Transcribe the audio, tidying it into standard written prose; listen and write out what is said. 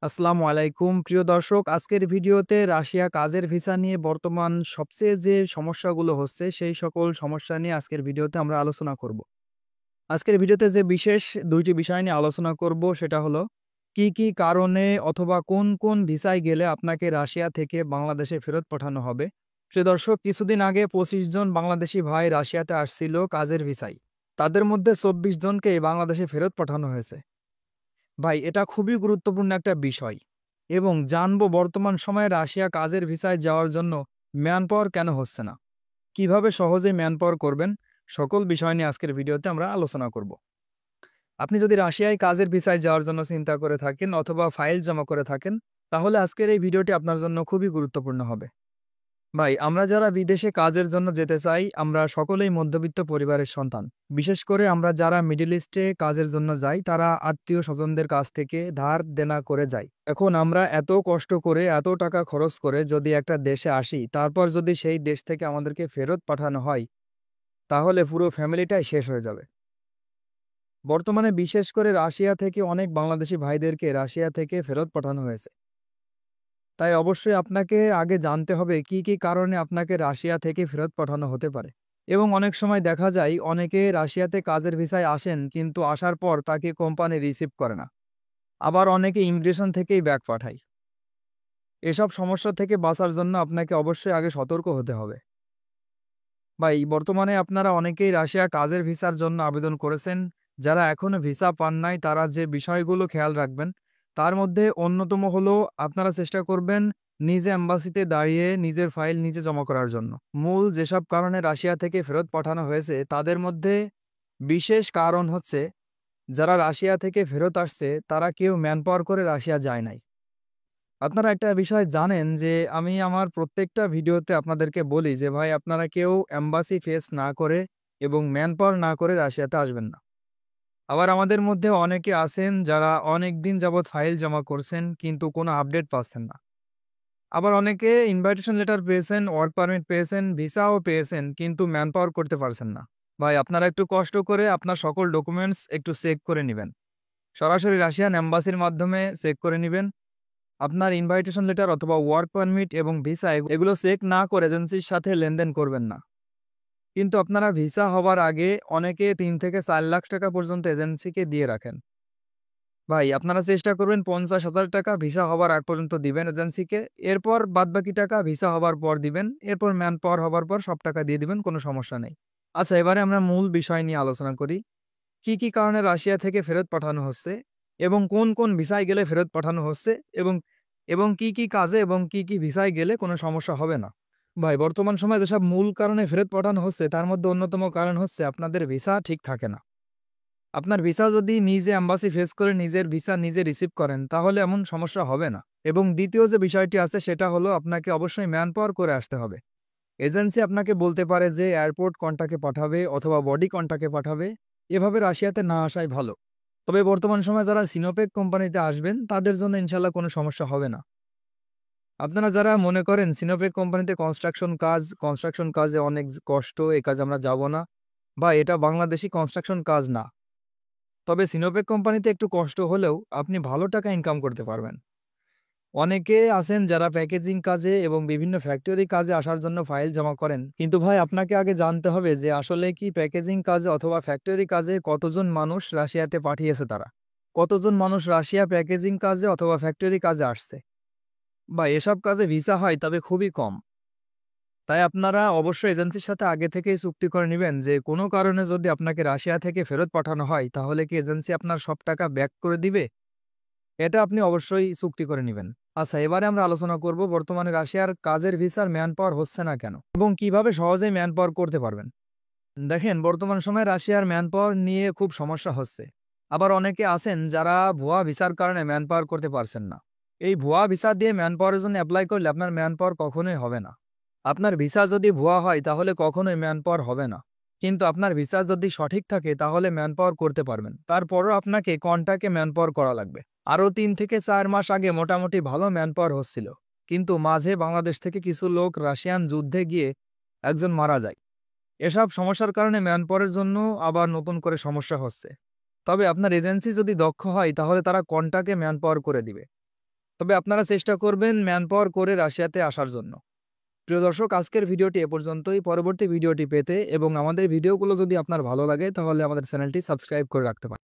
আসসালামু আলাইকুম প্রিয় দর্শক, আজকের ভিডিওতে রাশিয়া কাজের ভিসা নিয়ে বর্তমান সবচেয়ে যে সমস্যাগুলো হচ্ছে সেই সকল সমস্যা নিয়ে আজকের ভিডিওতে আমরা আলোচনা করব। আজকের ভিডিওতে যে বিশেষ দুইটি বিষয় নিয়ে আলোচনা করব সেটা হলো কি কি কারণে অথবা কোন কোন ভিসায় গেলে আপনাকে রাশিয়া থেকে বাংলাদেশে ফেরত পাঠানো হবে। প্রিয় দর্শক, কিছুদিন আগে ২৫ জন বাংলাদেশি ভাই রাশিয়াতে আসছিল কাজের ভিসায়। তাদের মধ্যে ২৪ জনকে বাংলাদেশে ফেরত পাঠানো হয়েছে। ভাই, এটা খুবই গুরুত্বপূর্ণ একটা বিষয় এবং জানবো বর্তমান সময়ে রাশিয়া কাজের ভিসায় যাওয়ার জন্য ম্যান পাওয়ার কেন হচ্ছে না, কিভাবে সহজে ম্যান পাওয়ার করবেন, সকল বিষয় নিয়ে আজকের ভিডিওতে আমরা আলোচনা করব। আপনি যদি রাশিয়ায় কাজের ভিসায় যাওয়ার জন্য চিন্তা করে থাকেন অথবা ফাইল জমা করে থাকেন, তাহলে আজকের এই ভিডিওটি আপনার জন্য খুবই গুরুত্বপূর্ণ হবে। ভাই, আমরা যারা বিদেশে কাজের জন্য যেতে চাই, আমরা সকলেই মধ্যবিত্ত পরিবারের সন্তান। বিশেষ করে আমরা যারা মিডল ইস্টে কাজের জন্য যাই, তারা আত্মীয় স্বজনদের কাছ থেকে ধার দেনা করে যাই। এখন আমরা এত কষ্ট করে এত টাকা খরচ করে যদি একটা দেশে আসি, তারপর যদি সেই দেশ থেকে আমাদেরকে ফেরত পাঠানো হয়, তাহলে পুরো ফ্যামিলিটাই শেষ হয়ে যাবে। বর্তমানে বিশেষ করে রাশিয়া থেকে অনেক বাংলাদেশি ভাইদেরকে রাশিয়া থেকে ফেরত পাঠানো হয়েছে। তাই অবশ্যই আপনাকে আগে জানতে হবে কি কি কারণে আপনাকে রাশিয়া থেকে ফেরত পাঠানো হতে পারে। এবং অনেক সময় দেখা যায় অনেকে রাশিয়াতে কাজের ভিসায় আসেন, কিন্তু আসার পর তাকে কোম্পানি রিসিভ করে না। আবার অনেকে ইমিগ্রেশন থেকেই ব্যাক পাঠায়। এসব সমস্যা থেকে বাঁচার জন্য আপনাকে অবশ্যই আগে সতর্ক হতে হবে। ভাই, বর্তমানে আপনারা অনেকেই রাশিয়া কাজের ভিসার জন্য আবেদন করেছেন। যারা এখনো ভিসা পান নাই, তারা যে বিষয়গুলো খেয়াল রাখবেন তার মধ্যে অন্যতম হলো আপনারা চেষ্টা করবেন নিজে এম্বাসিতে দাঁড়িয়ে নিজের ফাইল নিজে জমা করার জন্য। মূল যেসব কারণে রাশিয়া থেকে ফেরত পাঠানো হয়েছে তাদের মধ্যে বিশেষ কারণ হচ্ছে, যারা রাশিয়া থেকে ফেরত আসছে তারা কেউ ম্যান পাওয়ার করে রাশিয়া যায় নাই। আপনারা একটা বিষয় জানেন যে আমি আমার প্রত্যেকটা ভিডিওতে আপনাদেরকে বলি যে ভাই, আপনারা কেউ এম্বাসি ফেস না করে এবং ম্যান পাওয়ার না করে রাশিয়াতে আসবেন না। আবার আমাদের মধ্যে অনেকে আছেন যারা অনেক দিন যাবৎ ফাইল জমা করছেন কিন্তু কোনো আপডেট পাচ্ছেন না। আবার অনেকে ইনভাইটেশন লেটার পেয়েছেন, ওয়ার্ক পারমিট পেয়েছেন, ভিসাও পেয়েছেন, কিন্তু ম্যান পাওয়ার করতে পারছেন না। ভাই, আপনারা একটু কষ্ট করে আপনার সকল ডকুমেন্টস একটু চেক করে নেবেন। সরাসরি রাশিয়ান এম্বাসির মাধ্যমে চেক করে নেবেন। আপনার ইনভাইটেশন লেটার অথবা ওয়ার্ক পারমিট এবং ভিসা এগুলো চেক না করে এজেন্সির সাথে লেনদেন করবেন না। কিন্তু আপনারা ভিসা হবার আগে অনেকে ৩ থেকে ৪ লাখ টাকা পর্যন্ত এজেন্সিকে দিয়ে রাখেন। ভাই, আপনারা চেষ্টা করবেন ৫০,০০০ টাকা ভিসা হবার আগ পর্যন্ত দিবেন এজেন্সিকে। এরপর বাদবাকি টাকা ভিসা হবার পর দিবেন। এরপর ম্যান পাওয়ার হবার পর সব টাকা দিয়ে দিবেন, কোনো সমস্যা নেই। আচ্ছা, এবারে আমরা মূল বিষয় নিয়ে আলোচনা করি। কি কি কারণে রাশিয়া থেকে ফেরত পাঠানো হচ্ছে এবং কোন কোন ভিসায় গেলে ফেরত পাঠানো হচ্ছে এবং এবং কি কি কাজে এবং কি কি ভিসায় গেলে কোনো সমস্যা হবে না। ভাই, বর্তমান সময়ে যেসব মূল কারণে ফেরত পাঠানো হচ্ছে তার মধ্যে অন্যতম কারণ হচ্ছে আপনাদের ভিসা ঠিক থাকে না। আপনার ভিসা যদি নিজে এম্বাসি ফেস করে নিজের ভিসা নিজে রিসিভ করেন, তাহলে এমন সমস্যা হবে না। এবং দ্বিতীয় যে বিষয়টি আছে সেটা হলো আপনাকে অবশ্যই ম্যান পাওয়ার করে আসতে হবে। এজেন্সি আপনাকে বলতে পারে যে এয়ারপোর্ট কোনটাকে পাঠাবে অথবা বডি কোনটাকে পাঠাবে। এভাবে রাশিয়াতে না আসাই ভালো। তবে বর্তমান সময়ে যারা সিনোপেক কোম্পানিতে আসবেন তাদের জন্য ইনশাল্লাহ কোনো সমস্যা হবে না। আপনারা যারা মনে করেন সিনোপেক কোম্পানিতে কনস্ট্রাকশন কাজে অনেক কষ্ট, এ কাজ আমরা যাব না, বা এটা বাংলাদেশি কনস্ট্রাকশন কাজ না। তবে সিনোপেক কোম্পানিতে একটু কষ্ট হলেও আপনি ভালো টাকা ইনকাম করতে পারবেন। অনেকে আছেন যারা প্যাকেজিং কাজে এবং বিভিন্ন ফ্যাক্টরি কাজে আসার জন্য ফাইল জমা করেন, কিন্তু ভাই আপনাকে আগে জানতে হবে যে আসলে কি প্যাকেজিং কাজে অথবা ফ্যাক্টরি কাজে কতজন মানুষ রাশিয়াতে পাঠিয়েছে, তারা কতজন মানুষ রাশিয়া প্যাকেজিং কাজে অথবা ফ্যাক্টরি কাজে আসছে। বা এসব কাজে ভিসা হয় তবে খুবই কম। তাই আপনারা অবশ্যই এজেন্সির সাথে আগে থেকেই চুক্তি করে নেবেন যে কোনো কারণে যদি আপনাকে রাশিয়া থেকে ফেরত পাঠানো হয়, তাহলে কি এজেন্সি আপনার সব টাকা ব্যাক করে দিবে, এটা আপনি অবশ্যই চুক্তি করে নেবেন। আচ্ছা, এবারে আমরা আলোচনা করব বর্তমানে রাশিয়ার কাজের ভিসার ম্যান পাওয়ার হচ্ছে না কেন এবং কিভাবে সহজেই ম্যান পাওয়ার করতে পারবেন। দেখেন, বর্তমান সময়ে রাশিয়ার ম্যান পাওয়ার নিয়ে খুব সমস্যা হচ্ছে। আবার অনেকে আছেন যারা ভুয়া ভিসার কারণে ম্যান পাওয়ার করতে পারছেন না। এই ভুয়া ভিসা দিয়ে ম্যান পাওয়ারের জন্য অ্যাপ্লাই করলে আপনার ম্যান পাওয়ার কখনোই হবে না। আপনার ভিসা যদি ভুয়া হয় তাহলে কখনোই ম্যান পাওয়ার হবে না। কিন্তু আপনার ভিসা যদি সঠিক থাকে তাহলে ম্যান পাওয়ার করতে পারবেন। তারপরও আপনাকে কন্টাকে ম্যান পাওয়ার করা লাগবে। আরও ৩ থেকে ৪ মাস আগে মোটামুটি ভালো ম্যান পাওয়ার হচ্ছিল, কিন্তু মাঝে বাংলাদেশ থেকে কিছু লোক রাশিয়ান যুদ্ধে গিয়ে একজন মারা যায়। এসব সমস্যার কারণে ম্যান পাওয়ারের জন্য আবার নতুন করে সমস্যা হচ্ছে। তবে আপনার এজেন্সি যদি দক্ষ হয় তাহলে তারা কন্টাকে ম্যান পাওয়ার করে দিবে। তবে আপনারা চেষ্টা করবেন ম্যান পাওয়ার করে রাশিয়াতে আসার জন্য। প্রিয় দর্শক, আজকের ভিডিওটি এ পর্যন্তই। পরবর্তী ভিডিওটি পেতে এবং আমাদের ভিডিওগুলো যদি আপনার ভালো লাগে তাহলে আমাদের চ্যানেলটি সাবস্ক্রাইব করে রাখতে পারেন।